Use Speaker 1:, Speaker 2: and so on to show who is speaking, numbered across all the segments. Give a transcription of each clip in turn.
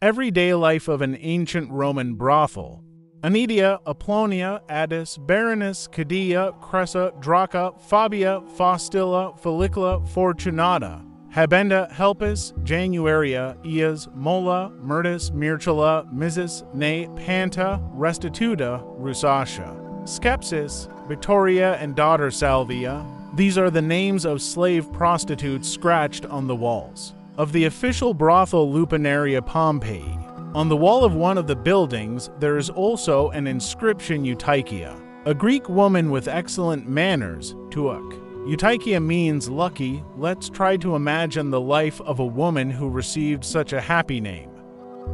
Speaker 1: Everyday life of an ancient Roman brothel. Anidia, Apollonia, Addis, Berenice, Cadia, Cressa, Draca, Fabia, Faustilla, Felicula, Fortunata, Habenda, Helpis, Januaria, Ias, Mola, Myrtus, Myrtilla, Mises, Ne, Panta, Restituta, Rusatia, Skepsis, Victoria, and daughter Salvia. These are the names of slave prostitutes scratched on the walls of the official brothel Lupinaria Pompeii. On the wall of one of the buildings, there is also an inscription Eutychia, a Greek woman with excellent manners, tuak. Eutychia means lucky. Let's try to imagine the life of a woman who received such a happy name.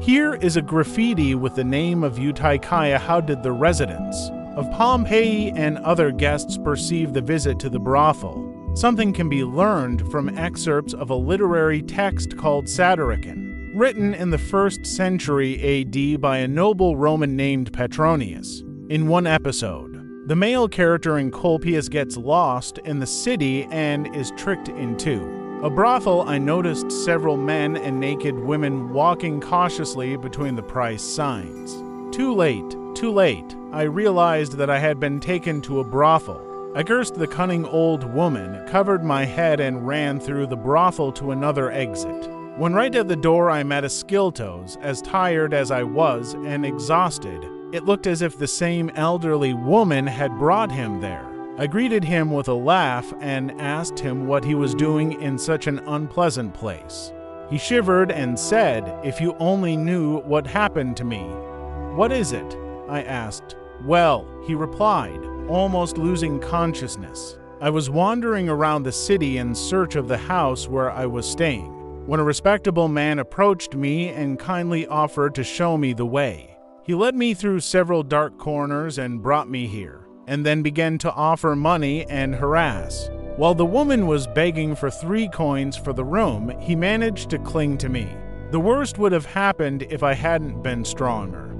Speaker 1: Here is a graffiti with the name of Eutychia. How did the residents of Pompeii and other guests perceive the visit to the brothel? Something can be learned from excerpts of a literary text called Satyricon, written in the 1st century AD by a noble Roman named Petronius. In one episode, the male character Encolpius gets lost in the city and is tricked into a brothel. I noticed several men and naked women walking cautiously between the price signs. Too late, too late. I realized that I had been taken to a brothel. I cursed the cunning old woman, covered my head, and ran through the brothel to another exit. When right at the door I met Ascyltos. As tired as I was and exhausted, it looked as if the same elderly woman had brought him there. I greeted him with a laugh and asked him what he was doing in such an unpleasant place. He shivered and said, "If you only knew what happened to me." "What is it?" I asked. "Well," he replied, almost losing consciousness, "I was wandering around the city in search of the house where I was staying, when a respectable man approached me and kindly offered to show me the way. He led me through several dark corners and brought me here, and then began to offer money and harass. While the woman was begging for 3 coins for the room, he managed to cling to me. The worst would have happened if I hadn't been stronger."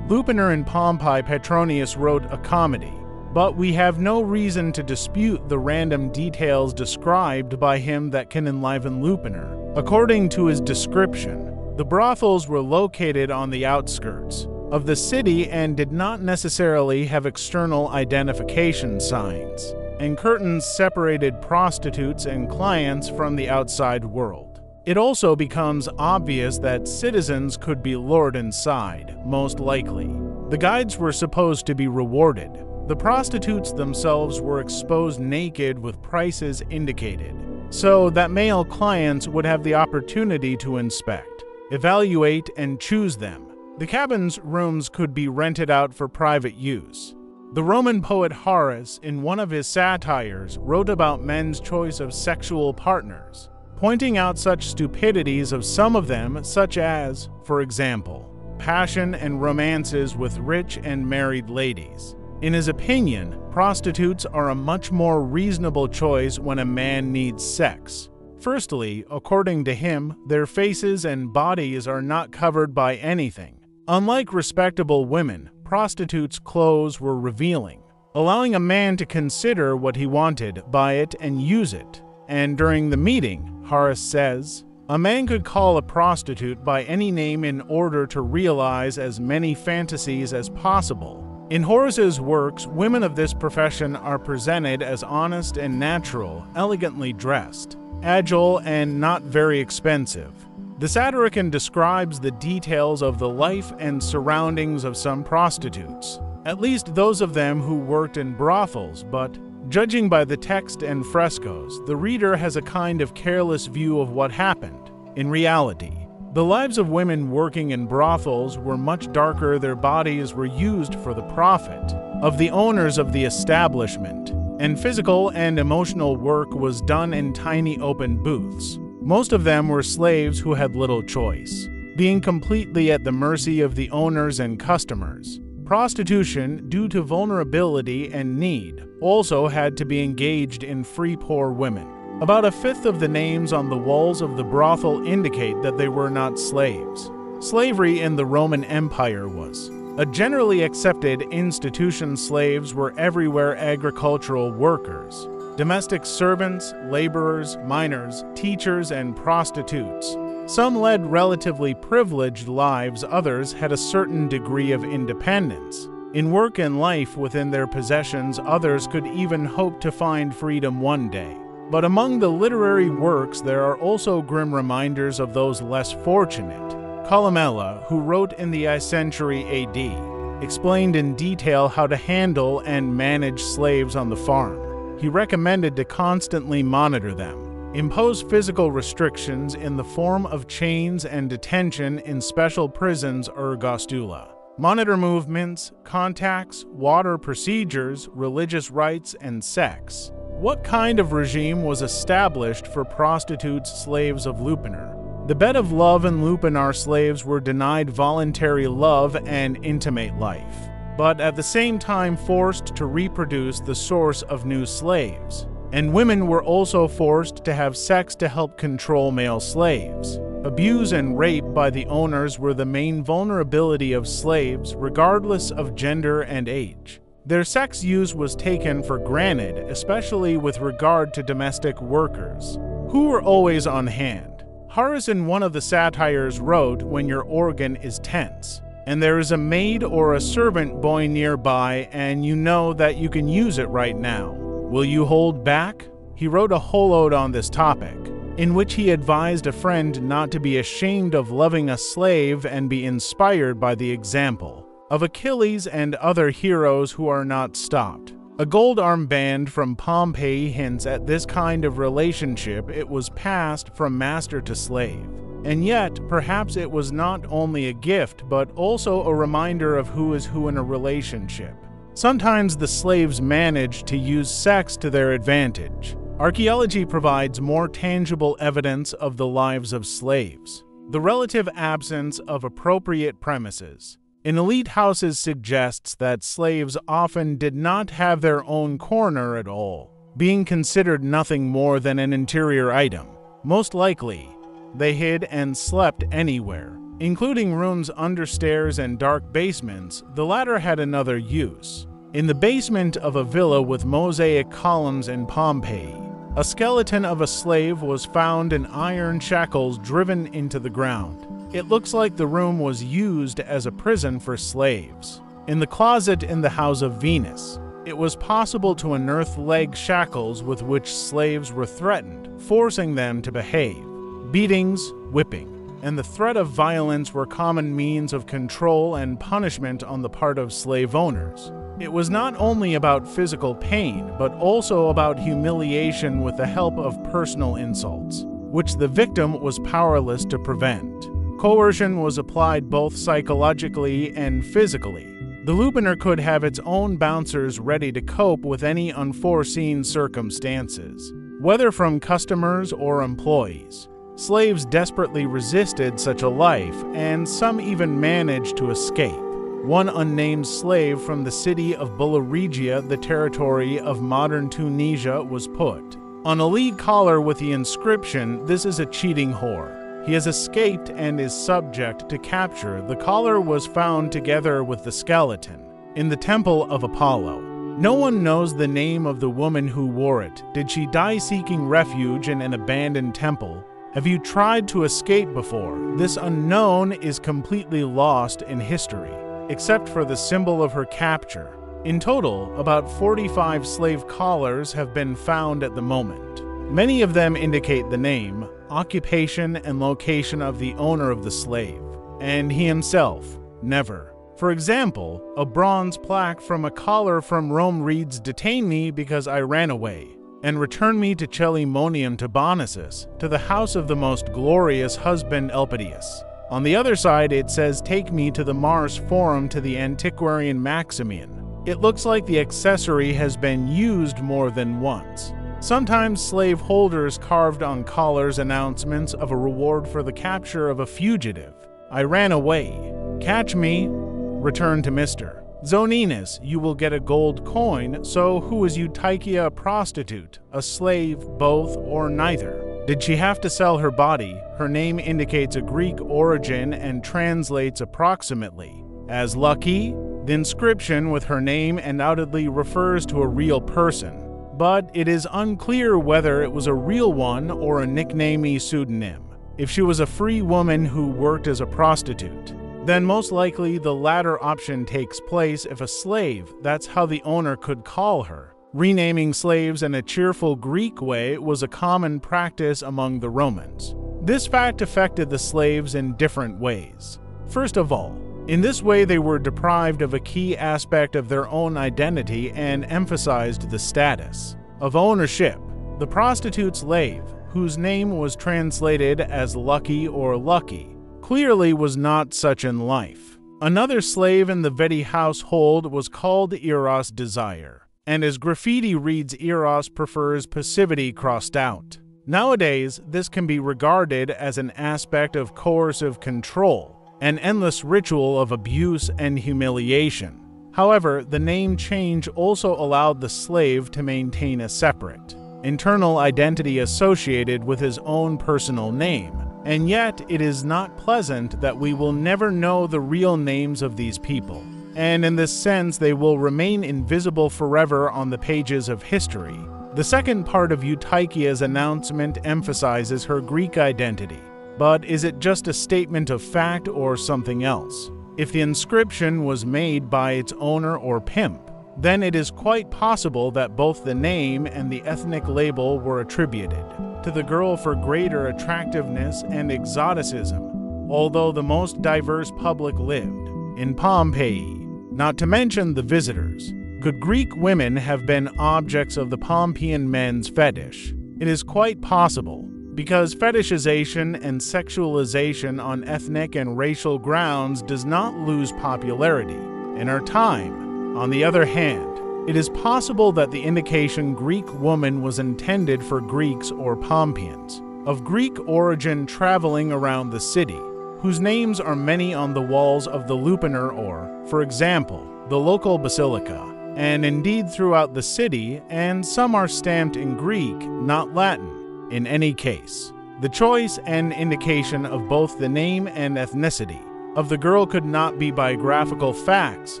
Speaker 1: Lupiner in Pompeii. Petronius wrote a comedy, but we have no reason to dispute the random details described by him that can enliven Lupiner. According to his description, the brothels were located on the outskirts of the city and did not necessarily have external identification signs, and curtains separated prostitutes and clients from the outside world. It also becomes obvious that citizens could be lured inside, most likely. The guides were supposed to be rewarded. The prostitutes themselves were exposed naked with prices indicated, so that male clients would have the opportunity to inspect, evaluate, and choose them. The cabins' rooms could be rented out for private use. The Roman poet Horace, in one of his satires, wrote about men's choice of sexual partners, pointing out such stupidities of some of them, such as, for example, passion and romances with rich and married ladies. In his opinion, prostitutes are a much more reasonable choice when a man needs sex. Firstly, according to him, their faces and bodies are not covered by anything. Unlike respectable women, prostitutes' clothes were revealing, allowing a man to consider what he wanted, buy it, and use it. And during the meeting, Horace says, a man could call a prostitute by any name in order to realize as many fantasies as possible. In Horace's works, women of this profession are presented as honest and natural, elegantly dressed, agile, and not very expensive. The Satyricon describes the details of the life and surroundings of some prostitutes, at least those of them who worked in brothels, but judging by the text and frescoes, the reader has a kind of careless view of what happened. In reality, the lives of women working in brothels were much darker. Their bodies were used for the profit of the owners of the establishment, and physical and emotional work was done in tiny open booths. Most of them were slaves who had little choice, being completely at the mercy of the owners and customers. Prostitution, due to vulnerability and need, also had to be engaged in free poor women. About 1/5 of the names on the walls of the brothel indicate that they were not slaves. Slavery in the Roman Empire was a generally accepted institution. Slaves were everywhere: agricultural workers, domestic servants, laborers, miners, teachers, and prostitutes. Some led relatively privileged lives, others had a certain degree of independence. In work and life within their possessions, others could even hope to find freedom one day. But among the literary works, there are also grim reminders of those less fortunate. Columella, who wrote in the I century AD, explained in detail how to handle and manage slaves on the farm. He recommended to constantly monitor them, impose physical restrictions in the form of chains and detention in special prisons ergostula, monitor movements, contacts, water procedures, religious rites, and sex. What kind of regime was established for prostitutes, slaves of Lupanar? The bed of love and Lupanar slaves were denied voluntary love and intimate life, but at the same time forced to reproduce the source of new slaves. And women were also forced to have sex to help control male slaves. Abuse and rape by the owners were the main vulnerability of slaves, regardless of gender and age. Their sex use was taken for granted, especially with regard to domestic workers, who were always on hand. Horace in one of the satires wrote, "When your organ is tense, and there is a maid or a servant boy nearby, and you know that you can use it right now. Will you hold back?" He wrote a whole ode on this topic, in which he advised a friend not to be ashamed of loving a slave and be inspired by the example of Achilles and other heroes who are not stopped. A gold armband from Pompeii hints at this kind of relationship. It was passed from master to slave. And yet, perhaps it was not only a gift, but also a reminder of who is who in a relationship. Sometimes the slaves managed to use sex to their advantage. Archaeology provides more tangible evidence of the lives of slaves. The relative absence of appropriate premises in elite houses suggests that slaves often did not have their own corner at all, being considered nothing more than an interior item. Most likely, they hid and slept anywhere, including rooms under stairs and dark basements. The latter had another use. In the basement of a villa with mosaic columns in Pompeii, a skeleton of a slave was found in iron shackles driven into the ground. It looks like the room was used as a prison for slaves. In the closet in the House of Venus, it was possible to unearth leg shackles with which slaves were threatened, forcing them to behave. Beatings, whipping, and the threat of violence were common means of control and punishment on the part of slave owners. It was not only about physical pain, but also about humiliation with the help of personal insults, which the victim was powerless to prevent. Coercion was applied both psychologically and physically. The Lupanar could have its own bouncers ready to cope with any unforeseen circumstances, whether from customers or employees. Slaves desperately resisted such a life, and some even managed to escape. One unnamed slave from the city of Bulgaria, the territory of modern Tunisia, was put on a lead collar with the inscription, "This is a cheating whore." He has escaped and is subject to capture. The collar was found together with the skeleton in the temple of Apollo. No one knows the name of the woman who wore it. Did she die seeking refuge in an abandoned temple? Have you tried to escape before? This unknown is completely lost in history, except for the symbol of her capture. In total, about 45 slave collars have been found at the moment. Many of them indicate the name, occupation, and location of the owner of the slave, and he himself, never. For example, a bronze plaque from a collar from Rome reads, "Detain me because I ran away, and return me to Celimonium to Bonosus, to the house of the most glorious husband Elpidius." On the other side, it says, "Take me to the Mars Forum to the antiquarian Maximian." It looks like the accessory has been used more than once. Sometimes slave holders carved on collars announcements of a reward for the capture of a fugitive. "I ran away. Catch me. Return to Mr. Zoninus. You will get a gold coin." So who is Eutychia, a prostitute, a slave, both, or neither? Did she have to sell her body? Her name indicates a Greek origin and translates approximately as lucky. The inscription with her name undoubtedly refers to a real person, but it is unclear whether it was a real one or a nicknamey pseudonym. If she was a free woman who worked as a prostitute, then most likely the latter option takes place if a slave, that's how the owner could call her. Renaming slaves in a cheerful Greek way was a common practice among the Romans. This fact affected the slaves in different ways. First of all, in this way they were deprived of a key aspect of their own identity and emphasized the status of ownership. The prostitute slave, whose name was translated as lucky or lucky, clearly was not such in life. Another slave in the Vedi household was called Eros Desire, and as graffiti reads, Eros prefers passivity crossed out. Nowadays, this can be regarded as an aspect of coercive control, an endless ritual of abuse and humiliation. However, the name change also allowed the slave to maintain a separate, internal identity associated with his own personal name, and yet it is not pleasant that we will never know the real names of these people, and in this sense they will remain invisible forever on the pages of history. The second part of Eutychia's announcement emphasizes her Greek identity, but is it just a statement of fact or something else? If the inscription was made by its owner or pimp, then it is quite possible that both the name and the ethnic label were attributed to the girl for greater attractiveness and exoticism, although the most diverse public lived in Pompeii. Not to mention the visitors. Could Greek women have been objects of the Pompeian men's fetish? It is quite possible, because fetishization and sexualization on ethnic and racial grounds does not lose popularity in our time. On the other hand, it is possible that the indication Greek woman was intended for Greeks or Pompeians of Greek origin traveling around the city, whose names are many on the walls of the Lupanar or, for example, the local basilica, and indeed throughout the city, and some are stamped in Greek, not Latin. In any case, the choice and indication of both the name and ethnicity of the girl could not be biographical facts,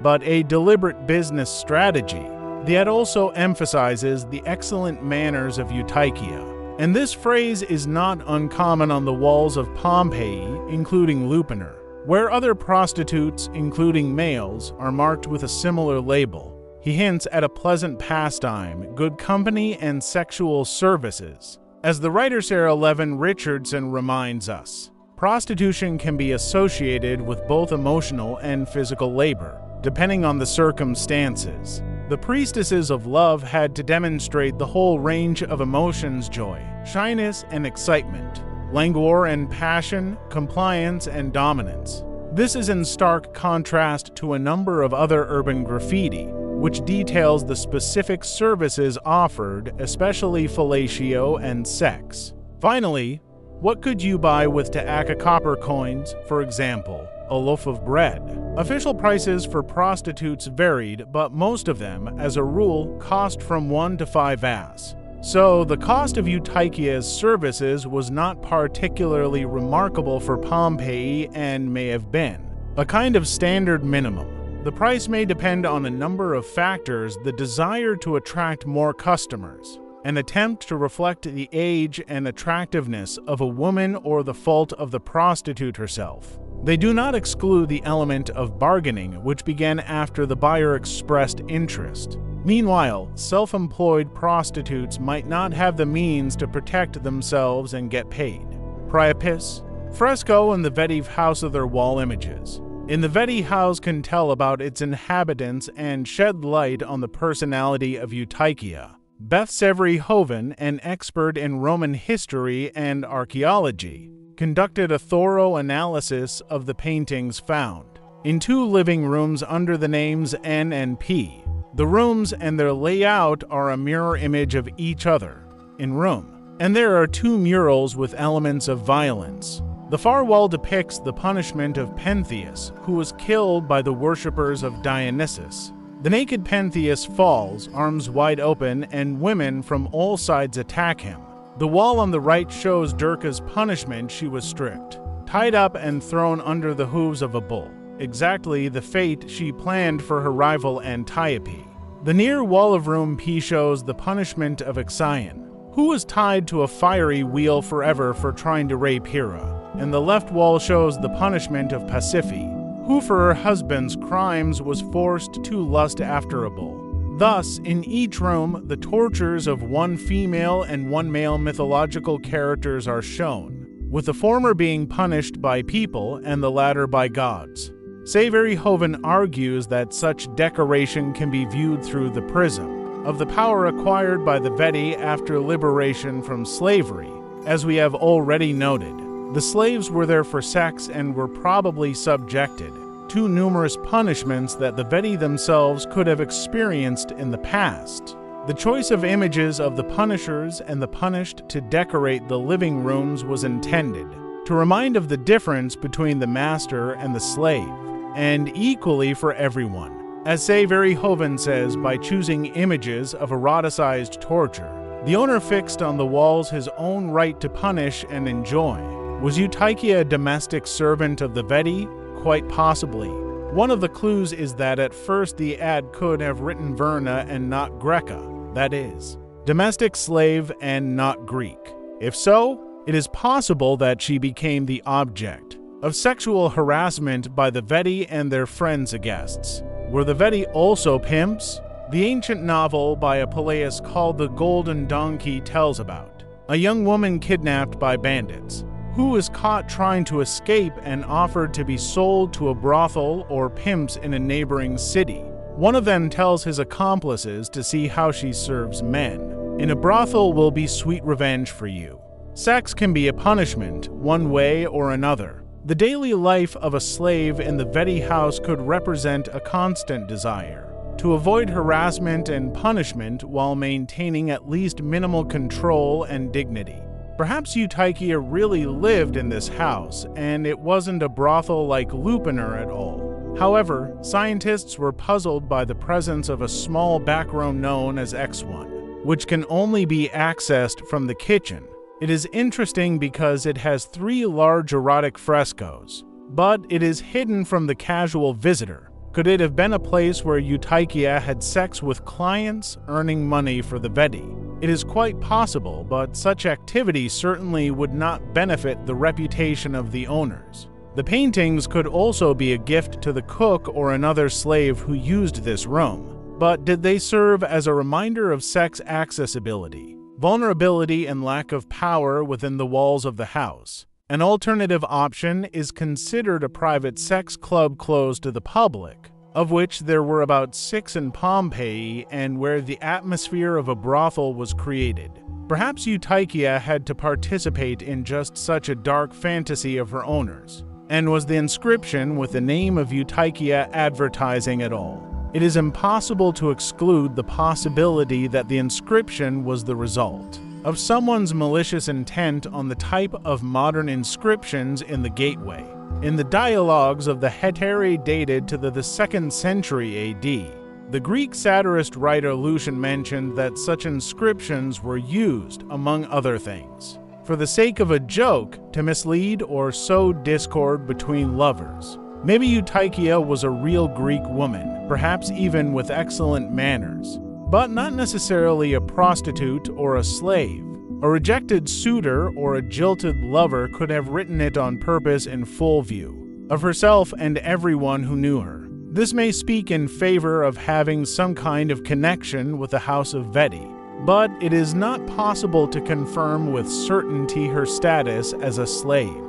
Speaker 1: but a deliberate business strategy that also emphasizes the excellent manners of Eutychia. And this phrase is not uncommon on the walls of Pompeii, including Lupanar, where other prostitutes, including males, are marked with a similar label. He hints at a pleasant pastime, good company, and sexual services. As the writer Sarah Levin Richardson reminds us, prostitution can be associated with both emotional and physical labor, depending on the circumstances. The priestesses of love had to demonstrate the whole range of emotions: joy, shyness and excitement, languor and passion, compliance and dominance. This is in stark contrast to a number of other urban graffiti, which details the specific services offered, especially fellatio and sex. Finally, what could you buy with Ta'aka copper coins, for example, a loaf of bread? Official prices for prostitutes varied, but most of them, as a rule, cost from 1 to 5 as. So the cost of Eutychia's services was not particularly remarkable for Pompeii and may have been a kind of standard minimum. The price may depend on a number of factors: the desire to attract more customers, an attempt to reflect the age and attractiveness of a woman, or the fault of the prostitute herself. They do not exclude the element of bargaining, which began after the buyer expressed interest. Meanwhile, self-employed prostitutes might not have the means to protect themselves and get paid. Priapus, fresco in the Vedi house of their wall images. In the Vedi house can tell about its inhabitants and shed light on the personality of Eutychia. Beth Severi Hoven, an expert in Roman history and archaeology, conducted a thorough analysis of the paintings found in 2 living rooms under the names N and P. The rooms and their layout are a mirror image of each other in room, and there are 2 murals with elements of violence. The far wall depicts the punishment of Pentheus, who was killed by the worshippers of Dionysus. The naked Pentheus falls, arms wide open, and women from all sides attack him. The wall on the right shows Durga's punishment. She was stripped, tied up, and thrown under the hooves of a bull, exactly the fate she planned for her rival Antiope. The near wall of room P shows the punishment of Ixion, who was tied to a fiery wheel forever for trying to rape Hera, and the left wall shows the punishment of Pasiphae, who for her husband's crimes was forced to lust after a bull. Thus, in each room, the tortures of one female and one male mythological characters are shown, with the former being punished by people and the latter by gods. Verhoeven argues that such decoration can be viewed through the prism of the power acquired by the Vedi after liberation from slavery. As we have already noted, the slaves were there for sex and were probably subjected to numerous punishments that the Vedi themselves could have experienced in the past. The choice of images of the punishers and the punished to decorate the living rooms was intended to remind of the difference between the master and the slave, and equally for everyone. As Verhoeven says, by choosing images of eroticized torture, the owner fixed on the walls his own right to punish and enjoy. Was Eutychia a domestic servant of the Vedi? Quite possibly. One of the clues is that at first the ad could have written Verna and not Greca, that is, domestic slave and not Greek. If so, it is possible that she became the object of sexual harassment by the Vedi and their friends guests. Were the Vedi also pimps? The ancient novel by Apuleius called The Golden Donkey tells about a young woman kidnapped by bandits, who was caught trying to escape and offered to be sold to a brothel or pimps in a neighboring city. One of them tells his accomplices to see how she serves men. In a brothel will be sweet revenge for you. Sex can be a punishment, one way or another. The daily life of a slave in the Vedi house could represent a constant desire to avoid harassment and punishment while maintaining at least minimal control and dignity. Perhaps Eutychia really lived in this house, and it wasn't a brothel like Lupanar at all. However, scientists were puzzled by the presence of a small back room known as X1, which can only be accessed from the kitchen. It is interesting because it has 3 large erotic frescoes, but it is hidden from the casual visitor. Could it have been a place where Eutychia had sex with clients, earning money for the Vedi? It is quite possible, but such activity certainly would not benefit the reputation of the owners. The paintings could also be a gift to the cook or another slave who used this room, but did they serve as a reminder of sex accessibility, vulnerability, and lack of power within the walls of the house? An alternative option is considered a private sex club closed to the public, of which there were about 6 in Pompeii, and where the atmosphere of a brothel was created. Perhaps Eutychia had to participate in just such a dark fantasy of her owners, and was the inscription with the name of Eutychia advertising at all. It is impossible to exclude the possibility that the inscription was the result of someone's malicious intent on the type of modern inscriptions in the gateway. In the dialogues of the Hetairai dated to the 2nd century AD, the Greek satirist writer Lucian mentioned that such inscriptions were used, among other things, for the sake of a joke to mislead or sow discord between lovers. Maybe Eutychia was a real Greek woman, perhaps even with excellent manners, but not necessarily a prostitute or a slave. A rejected suitor or a jilted lover could have written it on purpose in full view of herself and everyone who knew her. This may speak in favor of having some kind of connection with the House of Vedi, but it is not possible to confirm with certainty her status as a slave.